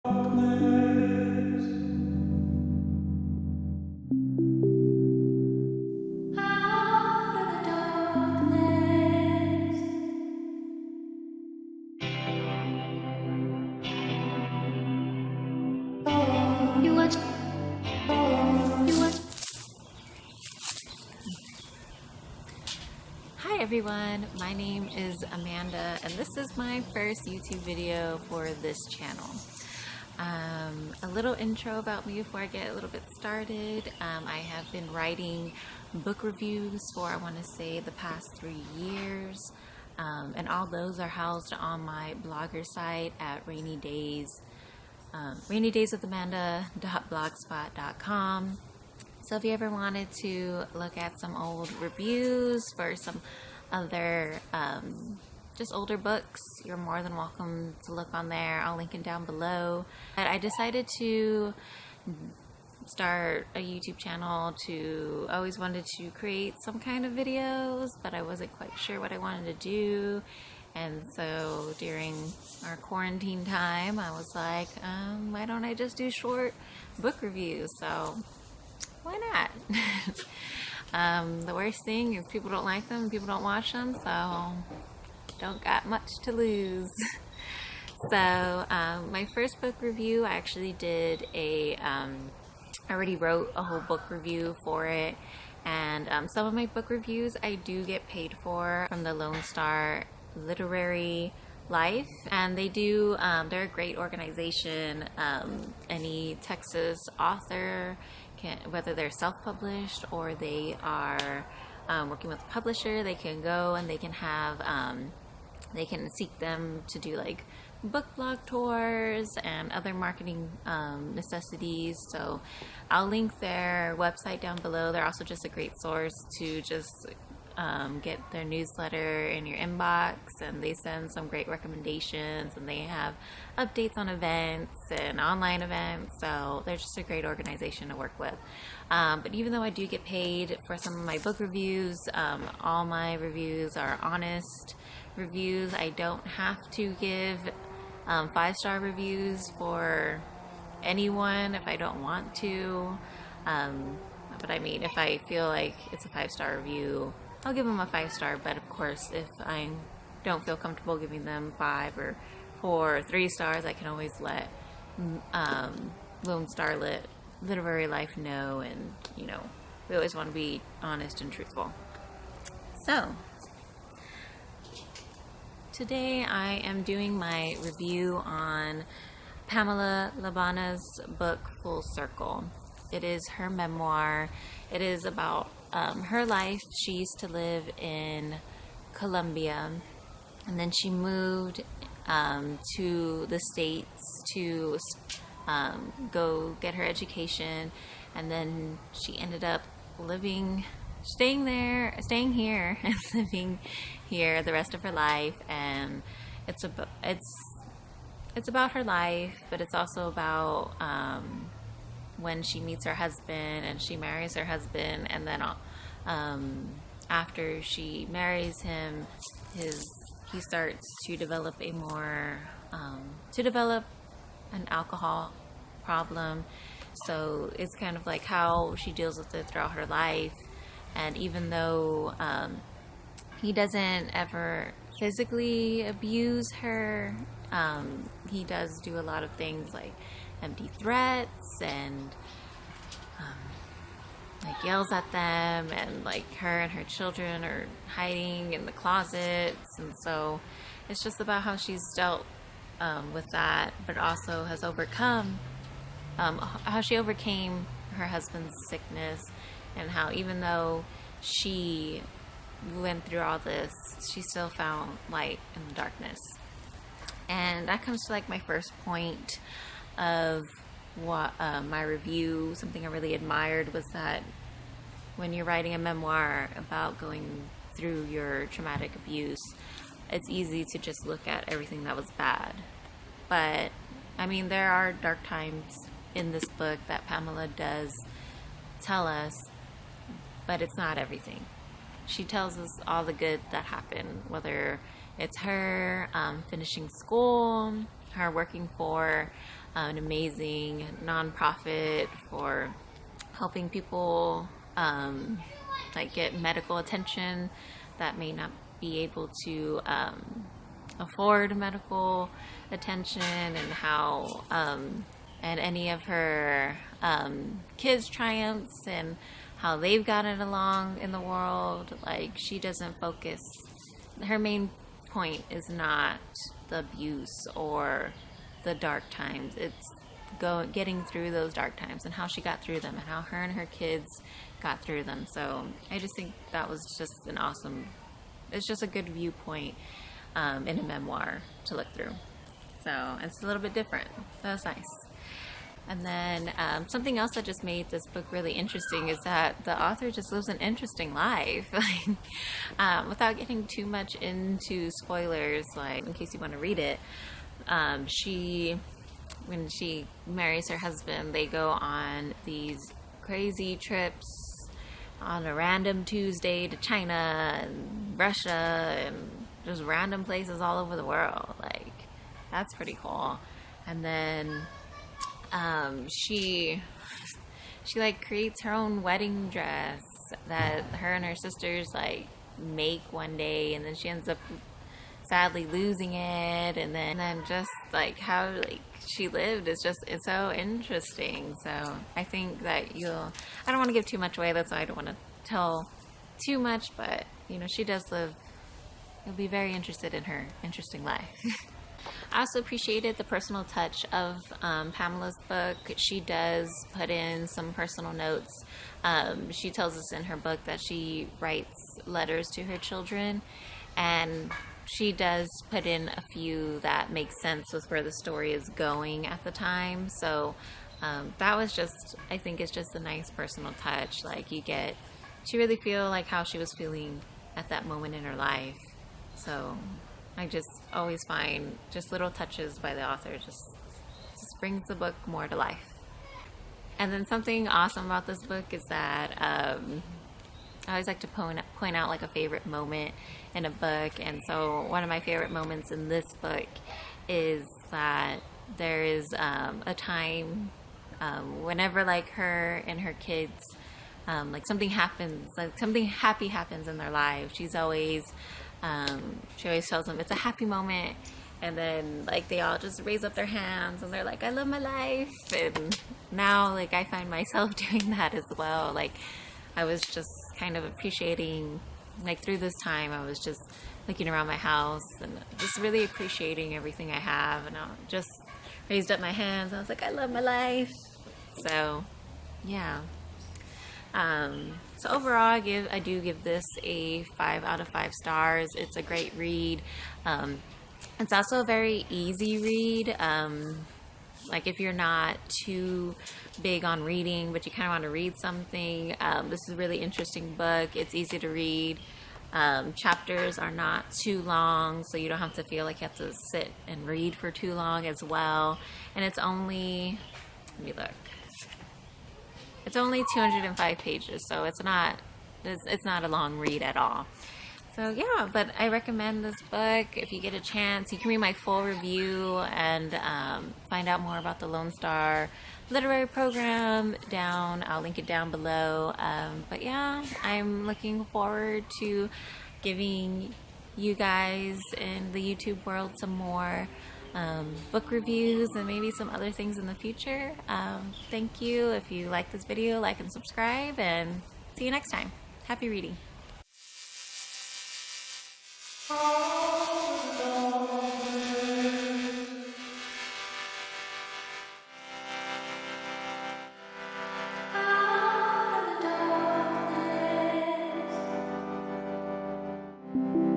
Hi everyone, my name is Amanda and this is my first YouTube video for this channel. A little intro about me before I get a little bit started. I have been writing book reviews for, I want to say, the past 3 years. And all those are housed on my blogger site at rainydayswithamanda.blogspot.com. So if you ever wanted to look at some old reviews for some other just older books, you're more than welcome to look on there. I'll link it down below. But I decided to start a YouTube channel I always wanted to create some kind of videos, but I wasn't quite sure what I wanted to do. And so during our quarantine time, I was like, why don't I just do short book reviews? So why not? The worst thing is people don't like them, people don't watch them, so don't got much to lose. So my first book review, I actually did I already wrote a whole book review for it, and some of my book reviews I do get paid for from the Lone Star Literary Life, and they're a great organization. Any Texas author, whether they're self-published or they are working with a publisher, they can go and they can seek them to do like book blog tours and other marketing necessities. So I'll link their website down below. They're also just a great source to just get their newsletter in your inbox, and they send some great recommendations, and they have updates on events and online events, so they're just a great organization to work with. But even though I do get paid for some of my book reviews, all my reviews are honest reviews. I don't have to give 5-star reviews for anyone if I don't want to, but I mean, if I feel like it's a 5-star review, I'll give them a 5-star, but of course, if I don't feel comfortable giving them 5 or 4 or 3 stars, I can always let Lone Star Literary Life know, and we always want to be honest and truthful. So today I am doing my review on Pamela Labana's book Full Circle. It is her memoir. It is about her life. She used to live in Colombia, and then she moved to the States to go get her education, and then she ended up staying here and living here the rest of her life. And it's about her life, but it's also about when she meets her husband and she marries her husband, and then after she marries him, he starts to develop an alcohol problem. So it's kind of like how she deals with it throughout her life. And even though he doesn't ever physically abuse her, he does do a lot of things like empty threats and like yells at them, and like her and her children are hiding in the closets. And so it's just about how she's dealt with that, but also has overcome how she overcame her husband's sickness, and how even though she went through all this, she still found light in the darkness. And that comes to like my first point of what my review. Something I really admired was that when you're writing a memoir about going through your traumatic abuse, it's easy to just look at everything that was bad. But I mean, there are dark times in this book that Pamela does tell us, but it's not everything. She tells us all the good that happened, whether it's her finishing school, her working for an amazing nonprofit for helping people like get medical attention that may not be able to afford medical attention, and how and any of her kids' triumphs and how they've gotten along in the world. Like, she doesn't focus, her main point is not the abuse or the dark times. It's getting through those dark times and how she got through them and how her and her kids got through them. So I just think that was just an awesome, it's just a good viewpoint in a memoir to look through. So it's a little bit different. That was nice. And then something else that just made this book really interesting is that the author just lives an interesting life. Without getting too much into spoilers, like in case you want to read it, when she marries her husband, they go on these crazy trips on a random Tuesday to China and Russia and just random places all over the world. Like, that's pretty cool. And then she like creates her own wedding dress that her and her sisters like make one day, and then she ends up sadly losing it, and then just like how like she lived is just, it's so interesting. So I think that I don't want to give too much away, that's why I don't want to tell too much, but she does live, you'll be very interested in her interesting life. I also appreciated the personal touch of Pamela's book. She does put in some personal notes. She tells us in her book that she writes letters to her children, and she does put in a few that make sense with where the story is going at the time. So that was just, I think it's just a nice personal touch. Like, she really feel like how she was feeling at that moment in her life. So I just always find just little touches by the author just brings the book more to life. And then something awesome about this book is that I always like to point out like a favorite moment in a book. And so one of my favorite moments in this book is that there is a time whenever like her and her kids, like something happens, like something happy happens in their lives, she always tells them it's a happy moment, and then like they all just raise up their hands and they're like, I love my life. And now like I find myself doing that as well. Like, I was just kind of appreciating, like through this time I was just looking around my house and just really appreciating everything I have, and I just raised up my hands. I was like, I love my life. So yeah. So overall, I do give this a 5 out of 5 stars. It's a great read. It's also a very easy read. Like if you're not too big on reading, but you kind of want to read something, this is a really interesting book. It's easy to read. Chapters are not too long, so you don't have to feel like you have to sit and read for too long as well. And it's only, let me look. It's only 205 pages, so it's not a long read at all. So yeah, but I recommend this book. If you get a chance, you can read my full review and find out more about the Lone Star Literary Program I'll link it down below. But yeah, I'm looking forward to giving you guys in the YouTube world some more book reviews and maybe some other things in the future. Thank you. If you like this video, like and subscribe, and see you next time. Happy reading. Thank you.